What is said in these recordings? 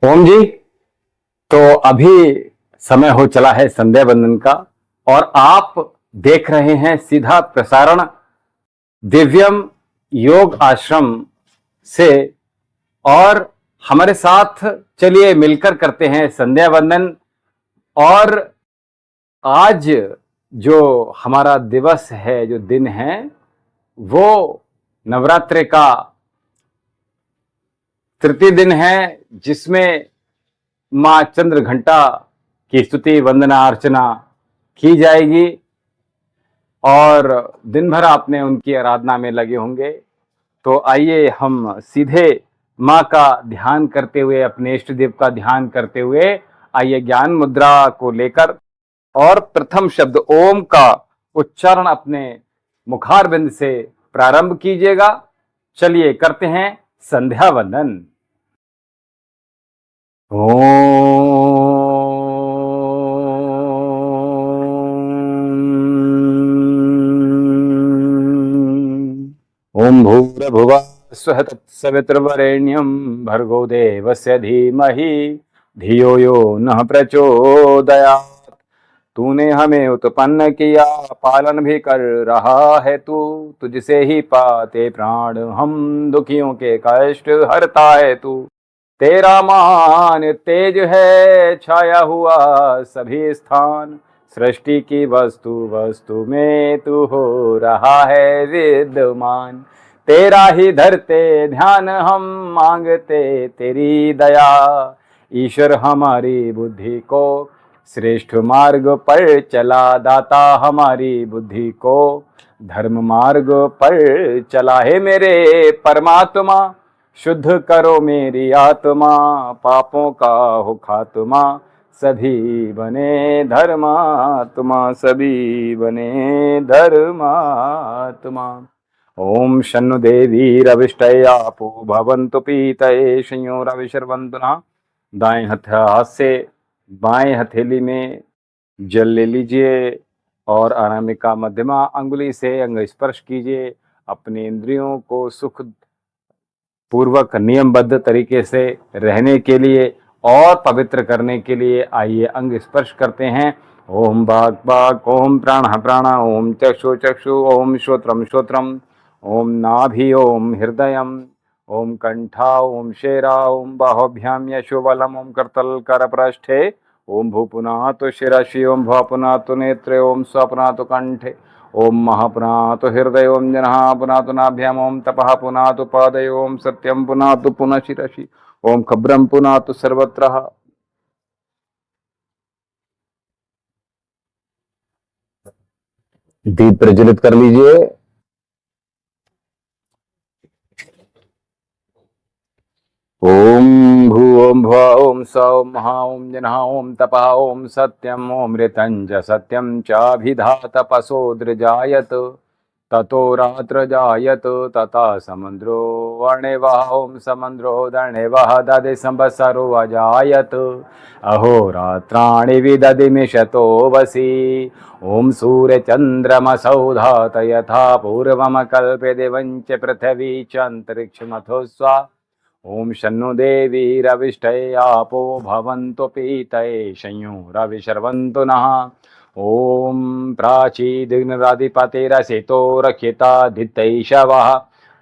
ओम जी। तो अभी समय हो चला है संध्या वंदन का और आप देख रहे हैं सीधा प्रसारण दिव्यम योग आश्रम से। और हमारे साथ चलिए मिलकर करते हैं संध्या वंदन। और आज जो हमारा दिवस है, जो दिन है, वो नवरात्रि का तृतीय दिन है, जिसमें मां चंद्र घंटा की स्तुति वंदना अर्चना की जाएगी और दिन भर आपने उनकी आराधना में लगे होंगे। तो आइए हम सीधे मां का ध्यान करते हुए, अपने इष्ट देव का ध्यान करते हुए, आइए ज्ञान मुद्रा को लेकर और प्रथम शब्द ओम का उच्चारण अपने मुखारबिंद से प्रारंभ कीजिएगा। चलिए करते हैं संध्या वंदन। ओम भूर्भुवः स्वः तत्सवितुर्वरेण्यं भर्गो देवस्य धीमहि धियो यो नः प्रचोदयात्। तूने हमें उत्पन्न किया, पालन भी कर रहा है तू, तुझसे ही पाते प्राण हम, दुखियों के कष्ट हरता है तू। तेरा मान तेज है छाया हुआ सभी स्थान, सृष्टि की वस्तु वस्तु में तू हो रहा है विद्यमान। तेरा ही धरते ध्यान हम, मांगते तेरी दया। ईश्वर हमारी बुद्धि को श्रेष्ठ मार्ग पर चला, दाता हमारी बुद्धि को धर्म मार्ग पर चला। है मेरे परमात्मा शुद्ध करो मेरी आत्मा, पापों का हो खात्मा, सभी बने धर्मात्मा, सभी बने धर्मात्मा। ओम शन्नु देवी रविष्टयापो भवन्तु पीतये संयोरविशर्वन्तु नः। दाएं हाथ से बाएं हथेली में जल ले लीजिए और अनामिका मध्यमा अंगुली से अंग स्पर्श कीजिए। अपने इंद्रियों को सुख पूर्वक नियमबद्ध तरीके से रहने के लिए और पवित्र करने के लिए आइए अंग स्पर्श करते हैं। ओम वाक् वाक्, ओम प्राणः प्राणः, ओम चक्षु चक्षु, ओम श्रोत्रम श्रोत्रम, ओम नाभि, ओम हृदयम, ओम कंठा, ओम शेरा, ओम बाहुभ्याम यशोबलम, ओम करतल करपृष्ठे, ओम भूपुनातु शिरसि, ओम भवपुनातु नेत्रे, ओम स्वपुनातु कंठे, ओम महापुनातु हृदय, ओम जनः पुनातु नाभ्याम, ओम तपः पुनातु पादय, ओम सत्यम पुनातु पुनः शिरसि, ओम खब्रम पुनातु सर्वत्र। दीप प्रज्वलित कर लीजिए। ओम भू ओम भुव ओम स ओम महा ओम जनः ओम तपः ओम सत्यम ओम ऋतञ्च सत्यम चाभिधातपसोऽद्रजायत, ततो रात्र जायत तथा समुद्रो वर्णेवः, ओम समुद्रो दर्णेवः दधि संवत्सरो अजायत, अहोरात्राणि विदधिमिषतो वसि, ओम सूर्यचन्द्रमसौ धात यथा पूर्वम कल्पते वञ्च पृथिवी च अन्तरिक्षमथो स्वा। ओम शन्नु देवी रविष्टयापो भवन्तु पीतये संयोरविशर्वन्तु नः। ओम प्राचीदिग्नराधिपतिरसितो रक्षितादित्यैषवः,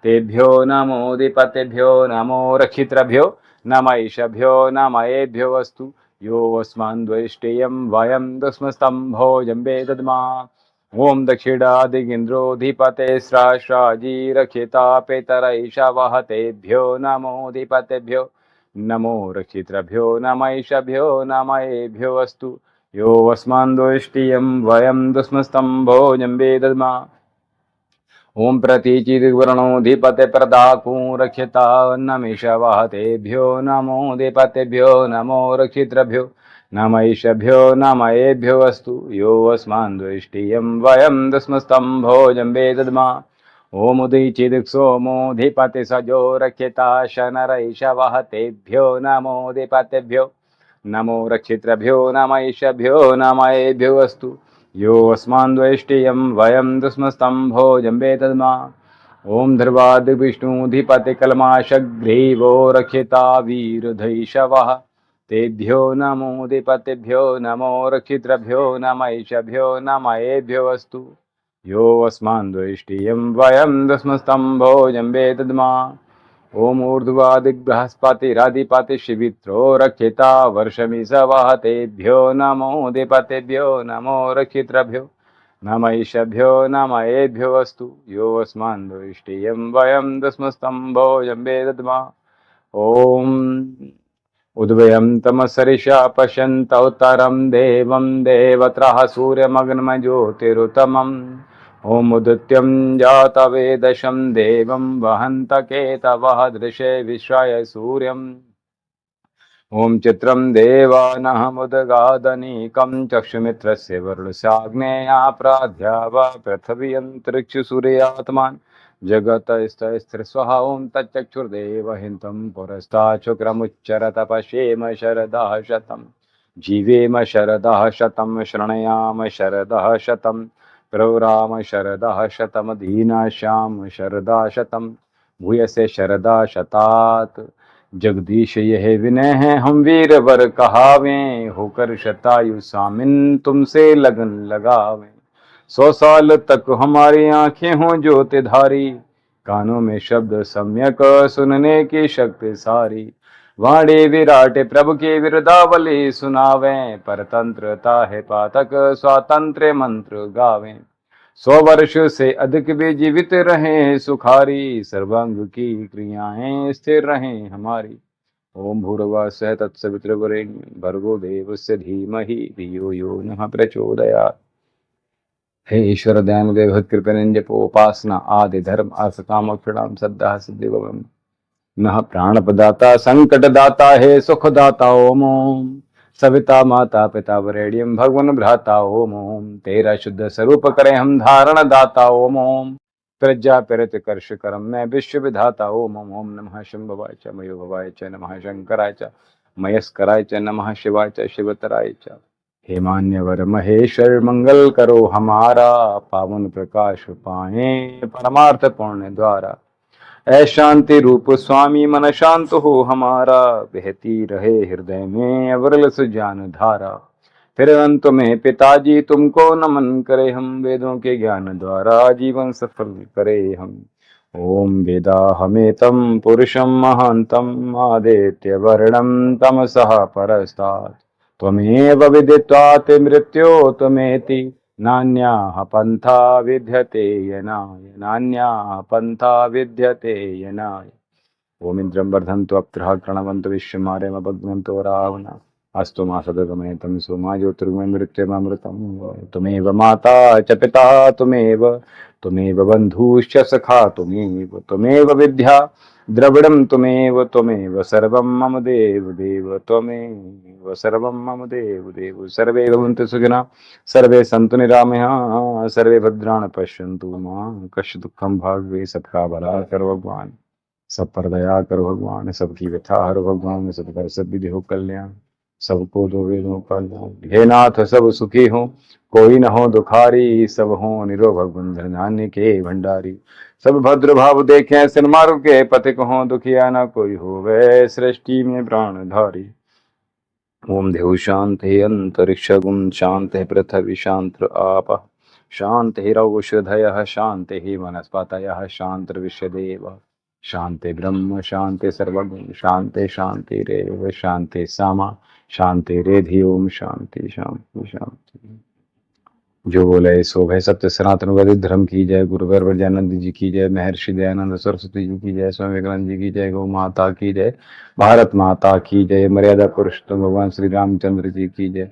तेभ्यो नमोऽधिपतिभ्यो नमो रक्षितृभ्यो नमैषभ्यो नमयेभ्यो वस्तु यो वस्मान्द्वेष्टियं वयं दस्मस्तम्भो जम्बे दद्मा। ओम दक्षिणादिगिन्द्रोऽधिपते स्राजी रक्षिता पेतरैषवः, तेभ्यो नमोऽधिपतिभ्यो नमो रक्षितृभ्यो नमैषभ्यो नमयेभ्यो वस्तु यो वस्मान्द्वेष्टियं वयं दस्मस्तम्भो जम्बे दद्मा। ओम प्रतीचिदिग्वर्णोऽधिपते प्रदाकूं रक्षिता नमिषवः, तेभ्यो नमोऽधिपतिभ्यो नमो रक्षितृभ्यो नमैषभ्यो नमयेभ्यो वस्तु यो वस्मान्द्वेष्टियं वयं दस्मस्तम्भो जम्बे दद्मा। ओम उदीचिदिक्सोमोऽधिपति सजो रक्षिता शनरैषवः, तेभ्यो नमोऽधिपतिभ्यो नमो रक्षितृभ्यो नमैषभ्यो नमयेभ्यो वस्तु यो अस्मान्द्वेष्टियं वयं दस्मस्तम्भो जम्बे दद्मा। ओम ध्रुवादिविष्णुधिपतिकल्माशग्रीवो रक्षिता वीरधैषवः तेभ्यो नमोऽधिपतिभ्यो नमो रक्षितृभ्यो नमैषभ्यो नमयेभ्योऽस्तु यो अस्मान् द्वेष्टियं वयं दस्मस्तम्भोजं वेदद्मा ओम ऊर्ध्वादिबृहस्पतिरधिपतिशिवित्रो रक्षिता वर्षमिषवः तेभ्यो नमोऽधिपतिभ्यो नमो रक्षितृभ्यो नमैषभ्यो नमयेभ्यो अस्तु यो अस्मान् द्वेष्टियं वयं दस्मस्तम्भोजं वेदद्मा ओम उद्वयं तमसरिषा पश्यन्तौत्तरं देवं देवत्रः सूर्यमग्नमज्योतिरुतमम् ओम उदित्यं जातवेदशं देवं वहन्तकेतवः दृशे विश्वाय सूर्यम् ओम चित्रं देवानहमुदगादनीकं चक्षुमित्रस्य वरुणसाग्नेया प्राध्यावा पृथिव्यन्तरिक्षसूर्यात्मान् जगतस्तस्थिरस्वः ओम तच्चक्षुर्देवहितं पुरस्तात् शुक्रमुच्चरत पश्येम शरदः शतं जीवेम शरदः शतं शृणयाम शरदः शतं प्रवराम शरदः शतमधीनाश्याम शरदा शतं भूयसे शरदा शतात् जगदीश यह विनय है हम वीर वर कहावे होकर शतायु सामिन तुमसे लगन लगावे 100 साल तक हमारी आंखें हों ज्योतिधारी कानों में शब्द सम्यक सुनने की शक्ति सारी वाणी विराट प्रभु की विरदावली सुनावे परतंत्रता है पातक स्वातंत्र मंत्र गावे 100 वर्ष से अधिक भी जीवित रहें सुखारी सर्वांग की क्रियाएं स्थिर रहें हमारी ओम भूर्भुवः स्वः तत्सवितुर्वरेण्यं भर्गो देवस्य धीमहि धियो यो नः प्रचोदयात् हे ईश्वर दयानुदेव हृत्कृपणञ्जपोपासना आदि धर्म आसकामोक्षणां सद्दाः सिद्धिभवम् नः प्राणप्रदाता संकटदाता हे सुखदाता ओम सविता माता पिता वरेण्यम भगवन भ्राता ओम तेरा शुद्ध स्वरूप करें हम धारण दाता ओम प्रज्ञा प्रेरित कर्ष करम मैं विश्व विधाता ओम नमः शंभवाय च मयोभवाय च नमः शंकराय च मयस्कराय च नमः शिवाय च शिवतराय च हे मान्यवर महेश्वर मंगल करो हमारा पावन प्रकाश पाए परमार्थ पुण्य द्वारा ऐ शांति रूप स्वामी मन शांत हो हमारा बहती रहे हृदय में अविरल सुजान धारा फिर अंत में पिताजी तुमको नमन करे हम वेदों के ज्ञान द्वारा जीवन सफल करे हम ओम वेदा हमेतम पुरुषम महांतम आदित्य वर्णम तमसः परस्तात् त्वमेव विदित्वात् मृत्यो त्वमेति नान्याः पन्था विद्यते यनाय नान्याः पन्था विद्यते यनाय ओम इंद्रं वर्धन्तु अप्त्रः कृणवन्तु विश्वमार्यमभग्नन्तु रावणा अस्तु मा सदगमय तमसो मा ज्योतिर्गमय मृत्युममृतं त्वमेव माता च पिता त्वमेव बन्धुश्च सखा त्वमेव विद्या द्रविडं त्वमेव सर्वं मम देव देव त्वमेव सर्वं मम देव देव सर्वे भवन्तु सुखिनः सर्वे सन्तु निरामयाः सर्वे भद्राणि पश्यन्तु मा कश्चित् दुःखं भाग्ये सबका भला करो भगवान सब पर दया करो भगवान सबकी व्यथा हरो भगवान सब पर सब विधि हो कल्याण सबको दो वेदों कल्याण हे नाथ सब सुखी हो कोई न हो दुखारी सब हो निरोग धन्य के भंडारी सब भद्र भाव देखें सन्मार्ग के पथिक हो दुखिया न कोई हो वै सृष्टि में प्राणधारी ओम देव शांति अंतरिक्ष गुम शांति पृथ्वी शांत आप शांति रौषधय शांति वनस्पतय शांतिर्विश्वदेव शांति ब्रह्म शांति सर्वगुण शांति शांति रेव शांति सामा शांति रेधि ओम शांति शांति शांति जो बोले सो भय सत्य सनातन वैदिक धर्म की जय गुरुवर वैद्यानंद जी की जय महर्षि दयानंद सरस्वती जी की जय स्वामी विवेकानंद जी की जय गौ माता की जय भारत माता की जय मर्यादा पुरुषोत्तम भगवान श्री रामचंद्र जी की जय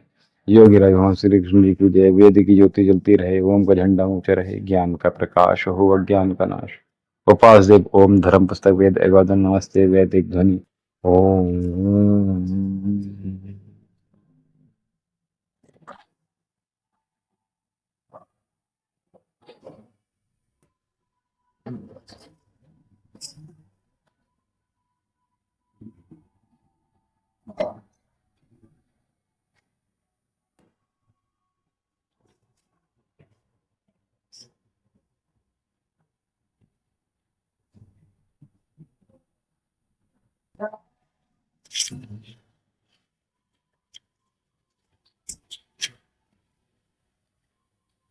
योगी राज भगवान श्री कृष्ण जी की जय वेद की ज्योति जलती रहे ओम का झंडा ऊंचा रहे ज्ञान का प्रकाश हो अज्ञान का नाश उपास देव ओम धर्म पुस्तक वेद अभिवादन नमस्ते वैदिक ध्वनि ओम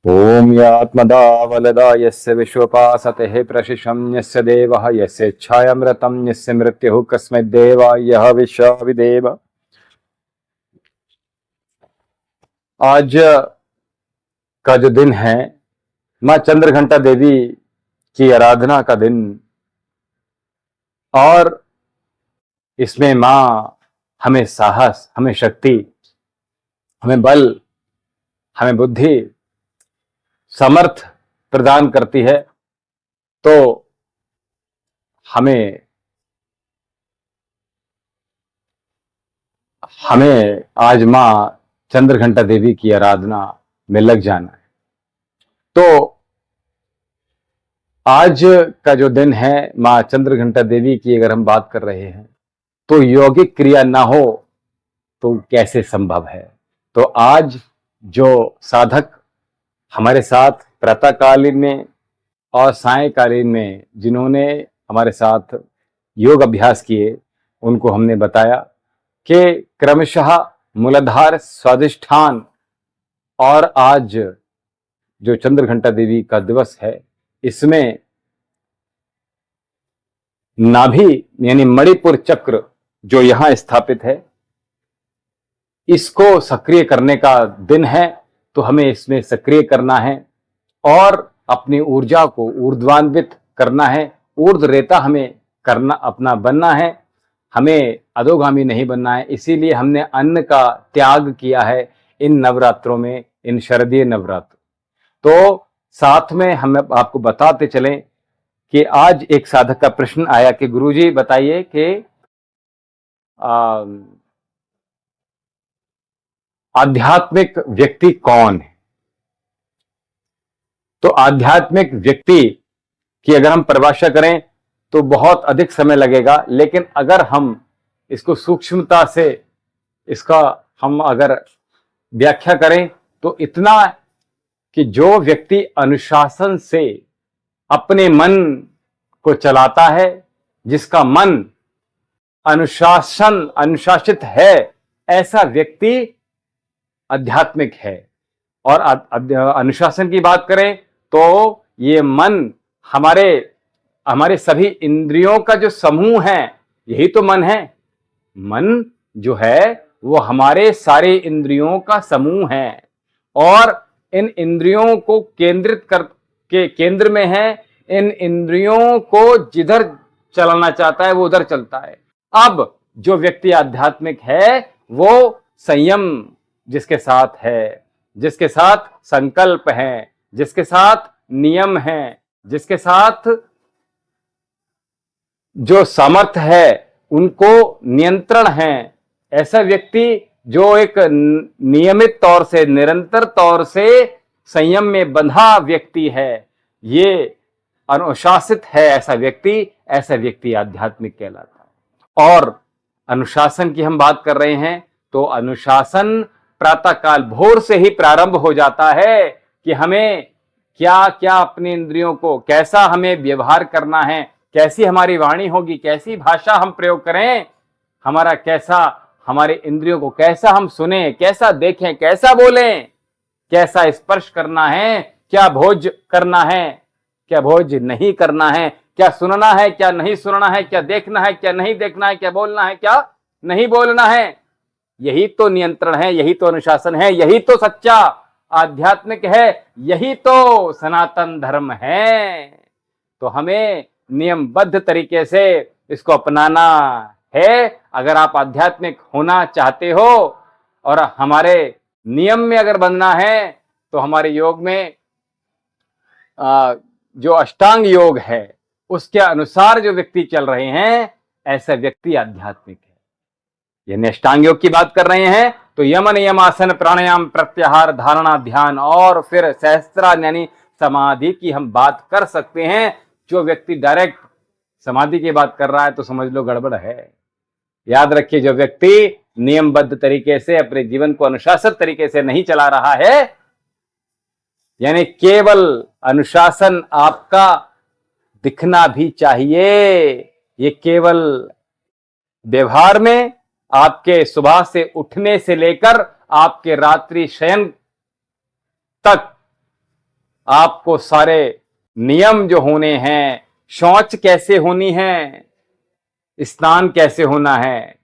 ओम यात्मदा वलदा यस्य विश्वपासते प्रशिशं यस्य देवः यस्य इच्छायामृतं यस्य मृत्युः कस्मै देवाय विश्वविदेव। आज का जो दिन है माँ चंद्रघंटा देवी की आराधना का दिन, और इसमें माँ हमें साहस, हमें शक्ति, हमें बल, हमें बुद्धि, समर्थ प्रदान करती है। तो हमें आज माँ चंद्रघंटा देवी की आराधना में लग जाना है। तो आज का जो दिन है माँ चंद्रघंटा देवी की अगर हम बात कर रहे हैं तो यौगिक क्रिया ना हो तो कैसे संभव है। तो आज जो साधक हमारे साथ प्रातःकालीन में और सायंकालीन में जिन्होंने हमारे साथ योग अभ्यास किए, उनको हमने बताया कि क्रमशः मूलाधार, स्वाधिष्ठान और आज जो चंद्रघंटा देवी का दिवस है, इसमें नाभि यानी मणिपुर चक्र जो यहां स्थापित है, इसको सक्रिय करने का दिन है। तो हमें इसमें सक्रिय करना है और अपनी ऊर्जा को ऊर्ध्वान्वित करना है। ऊर्ध्वरेता हमें करना, अपना बनना है, हमें अधोगामी नहीं बनना है। इसीलिए हमने अन्न का त्याग किया है इन नवरात्रों में, इन शरदीय नवरात्र। तो साथ में हम आपको बताते चलें कि आज एक साधक का प्रश्न आया कि गुरुजी बताइए कि आध्यात्मिक व्यक्ति कौन है। तो आध्यात्मिक व्यक्ति की अगर हम परिभाषा करें तो बहुत अधिक समय लगेगा, लेकिन अगर हम इसको सूक्ष्मता से इसका हम अगर व्याख्या करें तो इतना कि जो व्यक्ति अनुशासन से अपने मन को चलाता है, जिसका मन अनुशासित है, ऐसा व्यक्ति आध्यात्मिक है। और अनुशासन की बात करें तो ये मन हमारे सभी इंद्रियों का जो समूह है, यही तो मन है। मन जो है वो हमारे सारे इंद्रियों का समूह है और इन इंद्रियों को केंद्रित करके केंद्र में है। इन इंद्रियों को जिधर चलाना चाहता है वो उधर चलता है। अब जो व्यक्ति आध्यात्मिक है वो संयम जिसके साथ है, जिसके साथ संकल्प है, जिसके साथ नियम है, जिसके साथ जो सामर्थ्य है, उनको नियंत्रण है, ऐसा व्यक्ति जो एक नियमित तौर से, निरंतर तौर से संयम में बंधा व्यक्ति है, ये अनुशासित है, ऐसा व्यक्ति आध्यात्मिक कहलाता है। और अनुशासन की हम बात कर रहे हैं तो अनुशासन प्रातःकाल भोर से ही प्रारंभ हो जाता है कि हमें क्या क्या अपने इंद्रियों को कैसा हमें व्यवहार करना है, कैसी हमारी वाणी होगी, कैसी भाषा हम प्रयोग करें, हमारे इंद्रियों को कैसा हम सुने, कैसा देखें, कैसा बोलें, कैसा स्पर्श करना है, क्या भोज करना है, क्या भोज नहीं करना है, क्या सुनना है, क्या नहीं सुनना है, क्या देखना है, क्या नहीं देखना है, क्या बोलना है, क्या नहीं बोलना है। यही तो नियंत्रण है, यही तो अनुशासन है, यही तो सच्चा आध्यात्मिक है, यही तो सनातन धर्म है। तो हमें नियमबद्ध तरीके से इसको अपनाना है। अगर आप आध्यात्मिक होना चाहते हो और हमारे नियम में अगर बनना है तो हमारे योग में जो अष्टांग योग है उसके अनुसार जो व्यक्ति चल रहे हैं, ऐसा व्यक्ति आध्यात्मिक है। यानी अष्टांग योग की बात कर रहे हैं तो यम नियम आसन प्राणायाम प्रत्याहार धारणा ध्यान और फिर सहस्त्रार यानी समाधि की हम बात कर सकते हैं। जो व्यक्ति डायरेक्ट समाधि की बात कर रहा है तो समझ लो गड़बड़ है। याद रखिए, जो व्यक्ति नियमबद्ध तरीके से अपने जीवन को अनुशासित तरीके से नहीं चला रहा है, यानी केवल अनुशासन आपका दिखना भी चाहिए, ये केवल व्यवहार में आपके सुबह से उठने से लेकर आपके रात्रि शयन तक आपको सारे नियम जो होने हैं, शौच कैसे होनी है, स्नान कैसे होना है,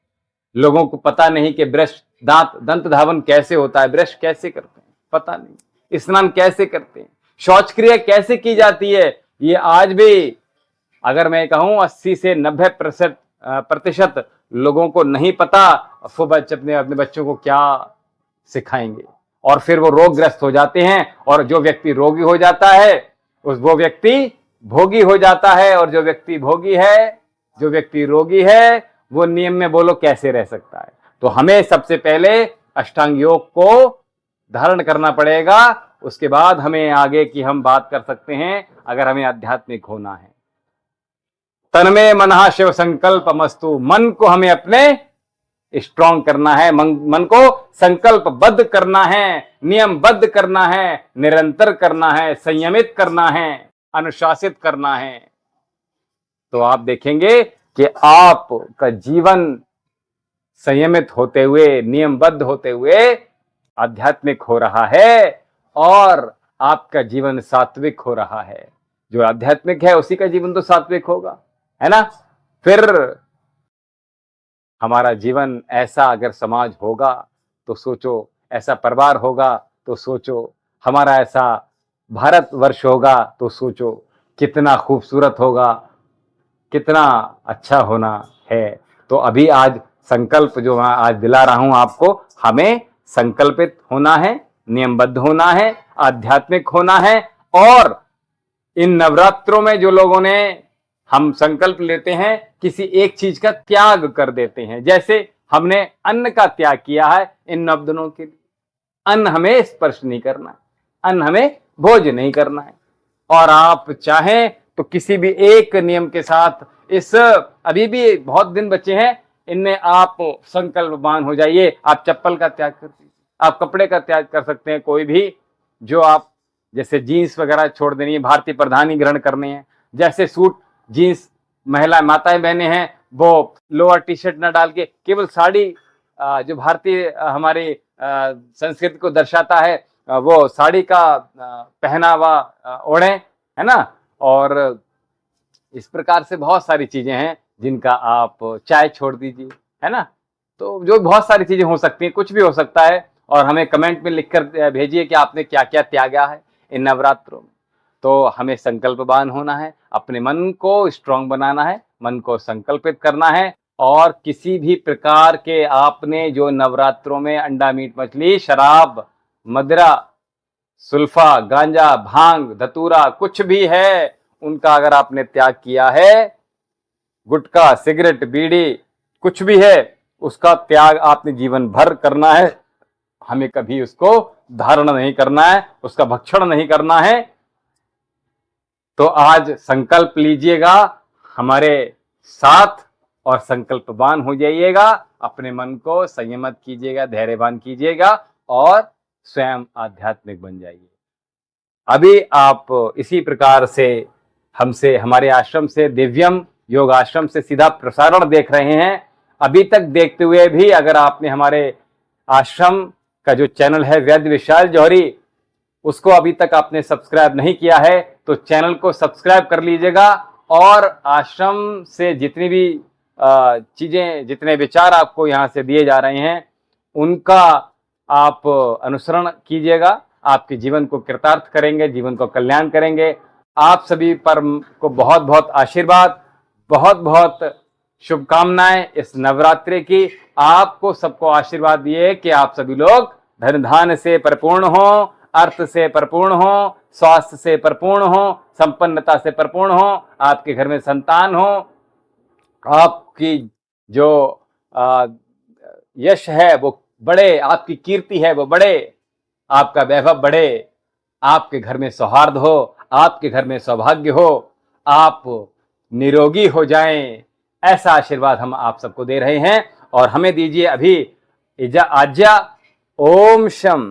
लोगों को पता नहीं कि ब्रश दंत धावन कैसे होता है, ब्रश कैसे करते हैं पता नहीं, स्नान कैसे करते हैं, शौच क्रिया कैसे की जाती है, ये आज भी अगर मैं कहूं 80 से 90% लोगों को नहीं पता। वो बच्चे अपने बच्चों को क्या सिखाएंगे, और फिर वो रोगग्रस्त हो जाते हैं, और जो व्यक्ति रोगी हो जाता है वो व्यक्ति भोगी हो जाता है, और जो व्यक्ति भोगी है, जो व्यक्ति रोगी है, वो नियम में बोलो कैसे रह सकता है। तो हमें सबसे पहले अष्टांग योग को धारण करना पड़ेगा, उसके बाद हमें आगे की हम बात कर सकते हैं, अगर हमें आध्यात्मिक होना है। तन्मे मनः शिव संकल्प मस्तु, मन को हमें अपने स्ट्रॉन्ग करना है, मन को संकल्पबद्ध करना है, नियमबद्ध करना है, निरंतर करना है, संयमित करना है, अनुशासित करना है। तो आप देखेंगे कि आपका जीवन संयमित होते हुए, नियमबद्ध होते हुए आध्यात्मिक हो रहा है, और आपका जीवन सात्विक हो रहा है। जो आध्यात्मिक है उसी का जीवन तो सात्विक होगा, है ना। फिर हमारा जीवन ऐसा अगर समाज होगा तो सोचो, ऐसा परिवार होगा तो सोचो, हमारा ऐसा भारतवर्ष होगा तो सोचो कितना खूबसूरत होगा, कितना अच्छा होना है। तो अभी आज संकल्प जो मैं आज दिला रहा हूं आपको, हमें संकल्पित होना है, नियमबद्ध होना है, आध्यात्मिक होना है, और इन नवरात्रों में जो लोगों ने हम संकल्प लेते हैं, किसी एक चीज का त्याग कर देते हैं। जैसे हमने अन्न का त्याग किया है इन 9 दिनों के लिए, अन्न हमें स्पर्श नहीं करना है, अन्न हमें भोज नहीं करना है। और आप चाहें तो किसी भी एक नियम के साथ, इस अभी भी बहुत दिन बचे हैं, इनमें आप संकल्पवान हो जाइए। आप चप्पल का त्याग कर दीजिए, आप कपड़े का त्याग कर सकते हैं, कोई भी जो आप, जैसे जीन्स वगैरह छोड़ देनी है, भारतीय प्रधानी ग्रहण करने हैं। जैसे सूट जीन्स महिला माताएं बहनें हैं, वो लोअर टी शर्ट न डाल के केवल साड़ी, जो भारतीय हमारी संस्कृति को दर्शाता है, वो साड़ी का पहनावा ओढ़े, है ना। और इस प्रकार से बहुत सारी चीजें हैं जिनका आप, चाय छोड़ दीजिए, है ना। तो जो बहुत सारी चीजें हो सकती हैं, कुछ भी हो सकता है, और हमें कमेंट में लिखकर भेजिए कि आपने क्या क्या त्यागा है इन नवरात्रों में। तो हमें संकल्पवान होना है, अपने मन को स्ट्रांग बनाना है, मन को संकल्पित करना है, और किसी भी प्रकार के आपने जो नवरात्रों में अंडा मीट मछली, शराब, मदिरा, सुल्फा, गांजा, भांग, धतूरा कुछ भी है, उनका अगर आपने त्याग किया है, गुटखा, सिगरेट, बीड़ी कुछ भी है, उसका त्याग आपने जीवन भर करना है। हमें कभी उसको धारण नहीं करना है, उसका भक्षण नहीं करना है। तो आज संकल्प लीजिएगा हमारे साथ, और संकल्पवान हो जाइएगा, अपने मन को संयमित कीजिएगा, धैर्यवान कीजिएगा, और स्वयं आध्यात्मिक बन जाइए। अभी आप इसी प्रकार से हमसे, हमारे आश्रम से, दिव्यम योग आश्रम से सीधा प्रसारण देख रहे हैं। अभी तक देखते हुए भी अगर आपने हमारे आश्रम का जो चैनल है वैद्य विशाल जौहरी, उसको अभी तक आपने सब्सक्राइब नहीं किया है, तो चैनल को सब्सक्राइब कर लीजिएगा, और आश्रम से जितनी भी चीजें, जितने विचार आपको यहाँ से दिए जा रहे हैं, उनका आप अनुसरण कीजिएगा। आपके जीवन को कृतार्थ करेंगे, जीवन को कल्याण करेंगे। आप सभी पर को बहुत बहुत आशीर्वाद, बहुत बहुत शुभकामनाएं इस नवरात्रि की। आपको सबको आशीर्वाद दिए कि आप सभी लोग धन धान्य से परिपूर्ण हो, अर्थ से परिपूर्ण हो, स्वास्थ्य से परिपूर्ण हो, संपन्नता से परिपूर्ण हो, आपके घर में संतान हो, आपकी जो यश है वो बढ़े, आपकी कीर्ति है वो बढ़े, आपका वैभव बढ़े, आपके घर में सौहार्द हो, आपके घर में सौभाग्य हो, आप निरोगी हो जाएं, ऐसा आशीर्वाद हम आप सबको दे रहे हैं। और हमें दीजिए अभी आज्ञा। ओम शम।